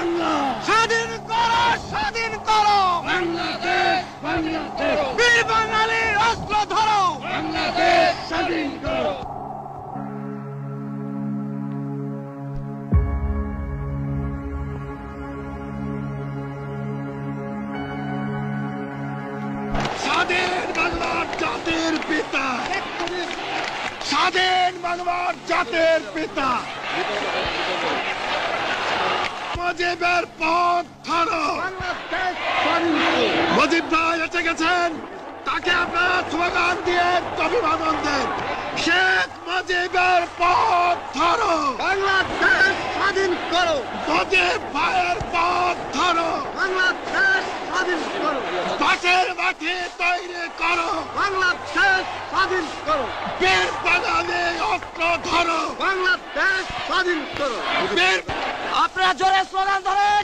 বাংলা, স্বাধীন করো, স্বাধীন করো বাংলাদেশ, বাংলাদেশ, বীর বাঙালির অস্ত্র ধরো। বাংলাদেশ স্বাধীন করো। স্বাধীন বাংলার জাতির পিতা, স্বাধীন বাংলার জাতির পিতা মুজিবের পথ ধরো। মুজিব ভাই এসে গেছেন, তাকে আপনারা স্লোগান দিয়ে অভিবাদন দেন। শেখ মুজিবের পথ ধরো, বাংলাদেশ স্বাধীন করো, মুজিব ভাইয়ের পথ ধরো, বাংলাদেশ স্বাধীন করো, পাশের মাঠে তৈরি করো, বাংলাদেশ স্বাধীন করো, বীর বাঙালি অস্ত্র ধরো, বাংলাদেশ স্বাধীন করো। বীর আপনারা জোরে স্লোগান ধরেন,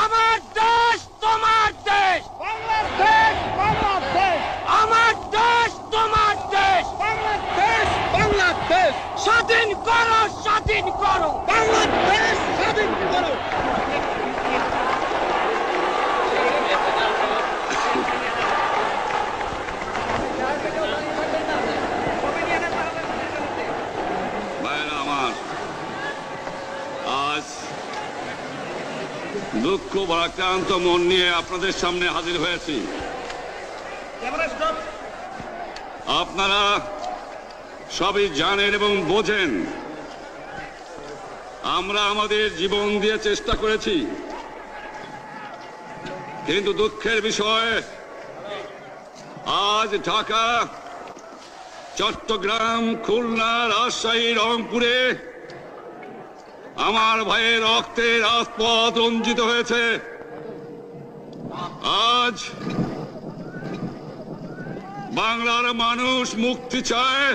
আমার দেশ তোমার দেশ, বাংলাদেশ, বাংলাদেশ, আমার দেশ তোমার দেশ, বাংলাদেশ, বাংলাদেশ, স্বাধীন করো, স্বাধীন করো, বাংলাদেশ স্বাধীন করো। ভাইরা আমার, আজ দুঃখ ভারাক্রান্ত মন নিয়ে আপনাদের সামনে হাজির হয়েছি। আপনারা সবই জানেন এবং বোঝেন আমরা আমাদের জীবন দিয়ে চেষ্টা করেছি, কিন্তু দুঃখের বিষয় আজ ঢাকা, চট্টগ্রাম, খুলনা, রাজশাহী, রংপুরে আমার ভাইয়ের রক্তে রাজপথ রঞ্জিত হয়েছে। আজ বাংলার মানুষ মুক্তি চায়,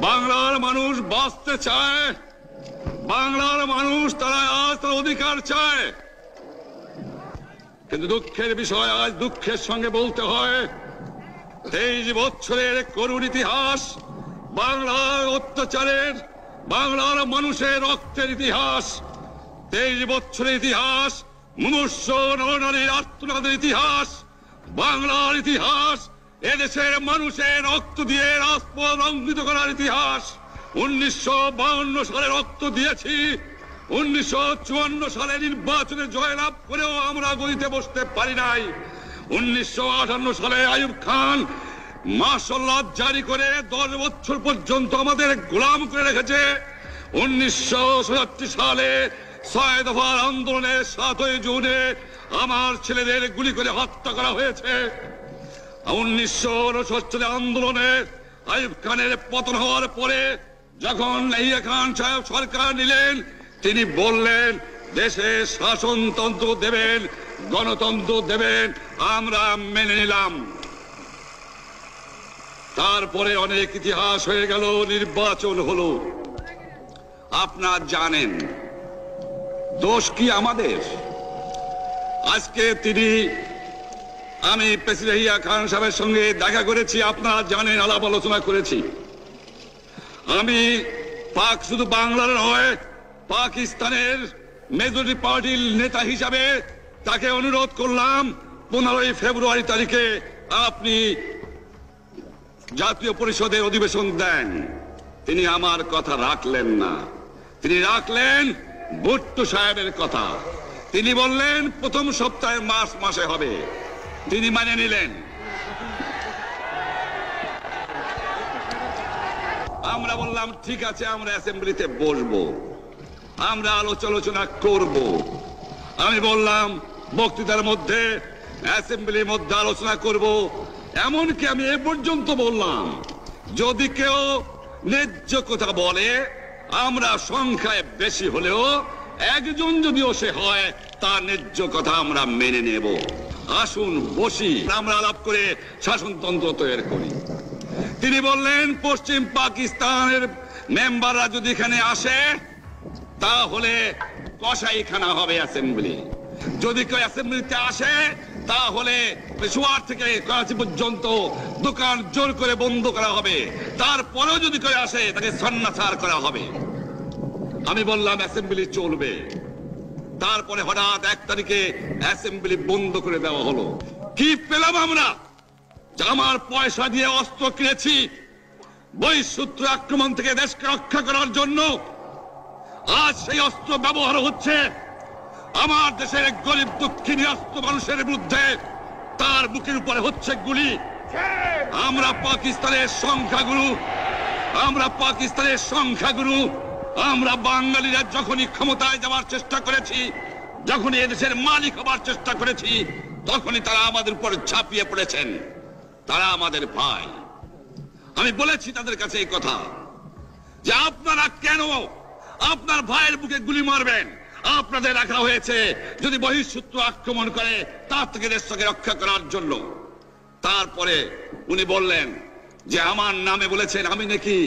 বাংলার মানুষ বাঁচতে চায়, বাংলার মানুষ তারা আজ তার অধিকার চায়। কিন্তু দুঃখের বিষয়, আজ দুঃখের সঙ্গে বলতে হয় 23 বছরের করুণ ইতিহাস, বাংলার অত্যাচারের, বাংলার মানুষের রক্তের ইতিহাস, 23 বছরের ইতিহাস, মুমূর্ষ নরনারীর আর্তনাদের ইতিহাস, বাংলার ইতিহাস, এদেশের মানুষের রক্ত দিয়ে রাজপথ রঞ্জিত করার ইতিহাস। 1952 সালে রক্ত দিয়েছি, 1954 সালে নির্বাচনে জয়লাভ করেও আমরা গদিতে বসতে পারি নাই। 1958 সালে আইয়ুব খান মার্শাল ল জারি করে 10 বছর পর্যন্ত আমাদের গোলাম করে রেখেছে। 1967 সালে 6 দফার আন্দোলনে 7ই জুনে আমার ছেলেদের গুলি করে হত্যা করা হয়েছে। 1969 আন্দোলনে আইয়ুব খানের পতন হওয়ার পরে যখন ইয়াহিয়া খান সাহেব সরকার নিলেন, তিনি বললেন দেশে শাসনতন্ত্র দেবেন, গণতন্ত্র দেবেন, আমরা মেনে নিলাম। তারপরে অনেক ইতিহাস হয়ে গেল, নির্বাচন হলো। আপনারা জানেন দোষ কি আমাদের? আজকে আমি প্রেসিডেন্ট ইয়াহিয়া খান সাহেবের সঙ্গে দেখা করেছি, আপনারা জানেন, আলাপ আলোচনা করেছি। আমি শুধু বাংলার নয়, পাকিস্তানের মেজরিটি পার্টির নেতা হিসাবে তাকে অনুরোধ করলাম 15ই ফেব্রুয়ারি তারিখে আপনি জাতীয় পরিষদের অধিবেশন দেন। তিনি আমার কথা রাখলেন না, তিনি রাখলেন ভুট্টো সাহেবের কথা। তিনি বললেন প্রথম সপ্তাহে মার্চ মাসে হবে, তিনি মানে নিলেন। আমরা বললাম ঠিক আছে, আমরা অ্যাসেম্বলিতে বসবো, আমরা আলোচনা করব। আমি বললাম বক্তৃতার মধ্যে অ্যাসেম্বলির মধ্যে আলোচনা করব। এমনকি আমি এ পর্যন্ত বললাম যদি কেউ ন্যায্য কথা বলে, আমরা সংখ্যায় বেশি হলেও একজন যদিও সে হয়, তার ন্যায্য কথা আমরা মেনে নেব। আসুন বসি, আমরা আলাপ করে শাসনতন্ত্র তৈরি করি। তিনি বললেন পশ্চিম পাকিস্তানের মেম্বাররা যদি এখানে আসে তাহলে কসাইখানা হবে অ্যাসেম্বলি। যদি কেউ অ্যাসেম্বলিতে আসে তাহলে পেশোয়ার থেকে করাচি পর্যন্ত দোকান জোর করে বন্ধ করা হবে, তারপরেও যদি কেউ আসে তাকে সন্ন্যাসার করা হবে। আমি বললাম অ্যাসেম্বলি চলবে। তারপরে হঠাৎ 1 তারিখে অ্যাসেম্বলি বন্ধ করে দেওয়া হলো। কি পেলাম আমরা? যে আমার পয়সা দিয়ে অস্ত্র কিনেছি বহিঃশত্রু আক্রমণ থেকে দেশকে রক্ষা করার জন্য, আজ সেই অস্ত্র ব্যবহার হচ্ছে আমার দেশের গরিব দুঃখী নিরস্ত্র মানুষের বিরুদ্ধে। তার বুকের উপরে হচ্ছে গুলি। আমরা পাকিস্তানের সংখ্যাগুরু, আমরা বাঙালিরা যখনই ক্ষমতায় যাওয়ার চেষ্টা করেছি, যখনই এদেশের মালিক হবার চেষ্টা করেছি, তখনই তারা আমাদের উপর ঝাঁপিয়ে পড়েছেন। তারা আমাদের ভাই। আমি বলেছি তাদের কাছে এই কথা যে আপনারা কেন আপনার ভাইয়ের বুকে গুলি মারবেন? আপনাদের রাখা হয়েছে যদি বহিঃশত্রু আক্রমণ করে তার থেকে দেশকে রক্ষা করার জন্য। তারপরে উনি বললেন যে আমার নামে বলেছেন, আমি নাকি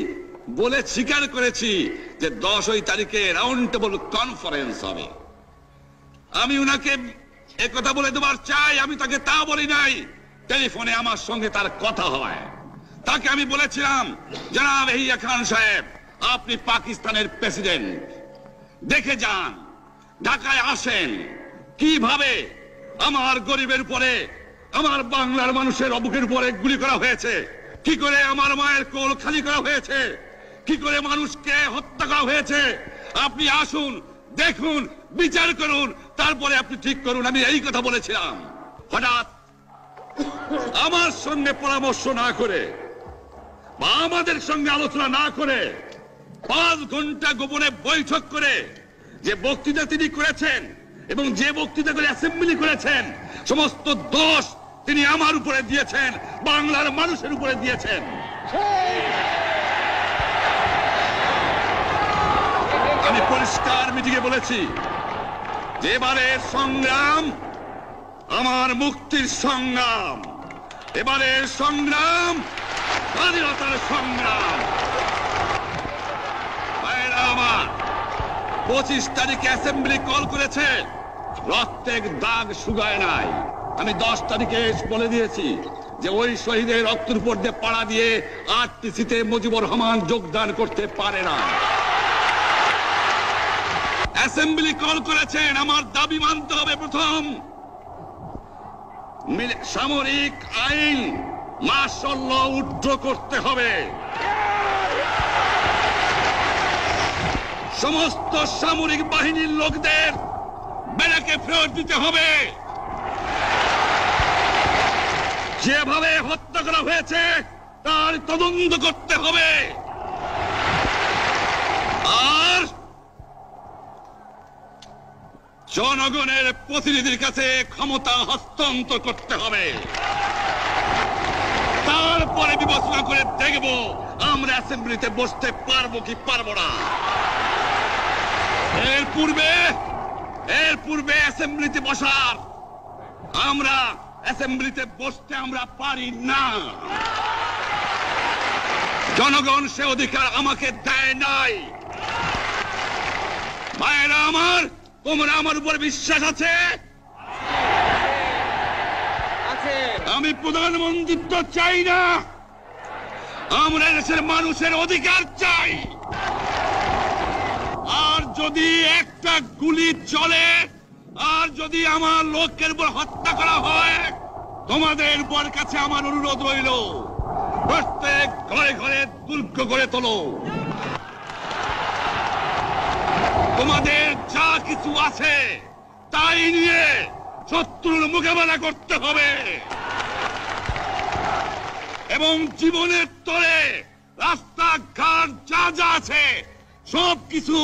বলে স্বীকার করেছি যে 10 তারিখে রাউন্ড টেবল কনফারেন্স হবে। আমি উনাকে একথা বলে দেবার চাই, আমি তাকে তা বলি নাই। টেলিফোনে আমার সঙ্গে তার কথা হয়। তাকে আমি বলেছিলাম, জনাব ইয়াহিয়া খান সাহেব, আপনি পাকিস্তানের প্রেসিডেন্ট, দেখে যান, ঢাকায় আসেন কিভাবে আমার গরিবের উপরে, আমার বাংলার মানুষের বুকের উপরে গুলি করা হয়েছে, কি করে আমার মায়ের কোল খালি করা হয়েছে, কি করে মানুষকে হত্যা করা হয়েছে। আপনি আসুন, দেখুন, বিচার করুন, তারপরে আপনি ঠিক করুন। আমি এই কথা বলেছিলাম। হঠাৎ আমার সঙ্গে পরামর্শ না করে বা আমাদের সঙ্গে আলোচনা না করে 5 ঘন্টা গোপনে বৈঠক করে যে বক্তৃতা তিনি করেছেন এবং যে বক্তৃতা করে অ্যাসেম্বলি করেছেন, সমস্ত দোষ তিনি আমার উপরে দিয়েছেন, বাংলার মানুষের উপরে দিয়েছেন। আমি পরিষ্কার মিটিংয়ে বলেছি যে এবারের সংগ্রাম আমার মুক্তির সংগ্রাম, এবারের সংগ্রাম স্বাধীনতার সংগ্রাম। আমার 25 তারিখে অ্যাসেম্বলি কল করেছে, রক্তের দাগ শুকায় নাই। আমি 10 তারিখে বলে দিয়েছি যে ওই শহীদের রক্তের উপর দিয়ে পাড়া দিয়ে আরটিসিতে মুজিবুর রহমান যোগদান করতে পারে না। অ্যাসেম্বলি কল করেছেন, আমার দাবি মানতে হবে। প্রথম, সামরিক আইন মার্শাল ল উইথড্র করতে হবে। সমস্ত সামরিক বাহিনীর লোকদের ব্যারাকে ফেরত দিতে হবে। যেভাবে হত্যা করা হয়েছে তার তদন্ত করতে হবে। আর জনগণের প্রতিনিধির কাছে ক্ষমতা হস্তান্তর করতে হবে। তারপরে বিবেচনা করে দেখব আমরা অ্যাসেম্বলিতে বসতে পারবো কি পারবো না। এর পূর্বে অ্যাসেম্বলিতে বসার, আমরা অ্যাসেম্বলিতে বসতে আমরা পারি না। জনগণ সে অধিকার আমাকে দেয় নাই। ভাইয়েরা আমার, তোমরা আমার উপর বিশ্বাস আছে? আমি প্রধানমন্ত্রিত্ব চাই না, আমরা দেশের মানুষের অধিকার চাই। আর যদি একটা গুলি চলে, আর যদি আমার লোকের উপর হত্যা করা হয়, তোমাদের উপর কাছে আমার অনুরোধ রইল, প্রত্যেক ঘরে ঘরে দুর্গ গড়ে তোলো। তোমাদের যা কিছু আছে তাই নিয়ে শত্রুর মোকাবেলা করতে হবে এবং জীবনের তরে রাস্তাঘাট যা যা আছে সবকিছু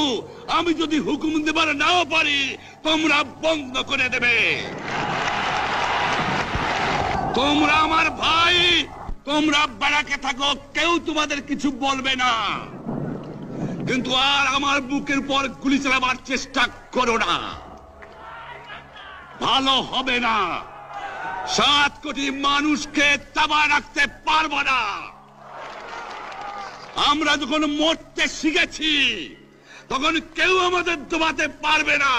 আমি যদি হুকুম দেবার নাও পারি, তোমরা বন্ধ করে দেবে। তোমরা আমার ভাই, তোমরা ব্যারাকে থাকো, কেউ তোমাদের কিছু বলবে না, কিন্তু আর আমার বুকের পর গুলি চালাবার চেষ্টা করো না, ভালো হবে না। 7 কোটি মানুষকে চাপা রাখতে পারবো না। আমরা যখন মরতে শিখেছি তখন কেউ আমাদের দবাতে পারবে না।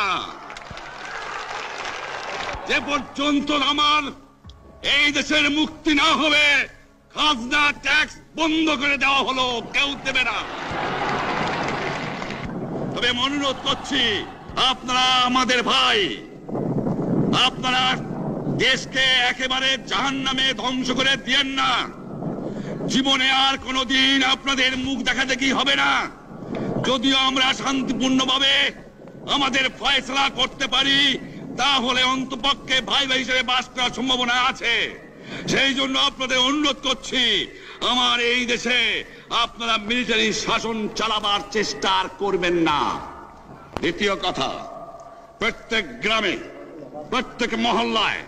যে পর্যন্ত আমার এই দেশের মুক্তি না হবে, খাজনা ট্যাক্স বন্ধ করে দেওয়া হলো, কেউ দেবে না। তবে অনুরোধ করছি, আপনারা আমাদের ভাই, আপনারা দেশকে একেবারে জাহান্নামে ধ্বংস করে দিয়েন না। জীবনে আর কোনোদিন আপনাদের মুখ দেখা দেখি হবে না। যদিও আমরা শান্তিপূর্ণভাবে আমাদের ফয়সালা করতে পারি, তাহলে অন্তপক্ষে ভাই ভাই হিসেবে বাস করার সম্ভাবনা আছে। সেই জন্য আপনাদের অনুরোধ করছি, আমার এই দেশে আপনারা মিলিটারি শাসন চালাবার চেষ্টা আর করবেন না। দ্বিতীয় কথা, প্রত্যেক গ্রামে, প্রত্যেক মহল্লায়,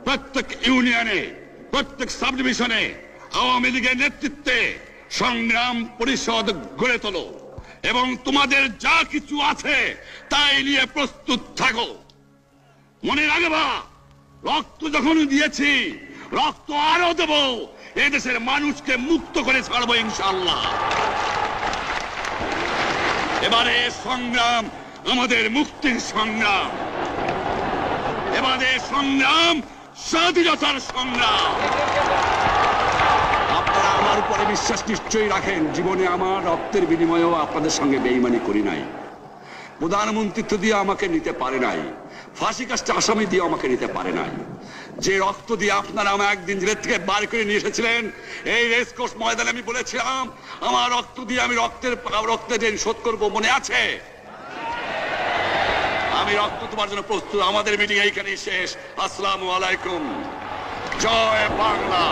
প্রত্যেক ইউনিয়নে, প্রত্যেক সাব ডিভিশনে আওয়ামী লীগের নেতৃত্বে সংগ্রাম পরিষদ গড়ে তোলো এবং তোমাদের যা কিছু আছে তাই নিয়ে প্রস্তুত থাকো। মনে রাখবা, রক্ত যখন দিয়েছি, রক্ত আরো দেব। এদেশের মানুষকে মুক্ত করে ছাড়বো ইনশাআল্লাহ। এবারে সংগ্রাম আমাদের মুক্তির সংগ্রাম, এবারে সংগ্রাম স্বাধীনতার সংগ্রাম। আপনারা আমার উপরে বিশ্বাস নিশ্চয়ই রাখেন। জীবনে আমার রক্তের বিনিময়েও আপনাদের সঙ্গে বেঈমানি করি নাই। প্রধানমন্ত্রিত্ব দিয়ে আমাকে নিতে পারে নাই, ফাঁসি কাস্টে আসামি দিয়ে আমাকে নিতে পারে নাই। যে রক্ত দিয়ে আপনারা আমার একদিন জেলের থেকে বার করে নিয়ে এসেছিলেন, এই রেসকোর্স ময়দানে আমি বলেছিলাম আমার রক্ত দিয়ে আমি রক্তের ঋণ শোধ করবো, মনে আছে? আমি রক্ত তোমার জন্য প্রস্তুত। আমাদের মিটিং এইখানেই শেষ। আসসালামু আলাইকুম। জয় বাংলা।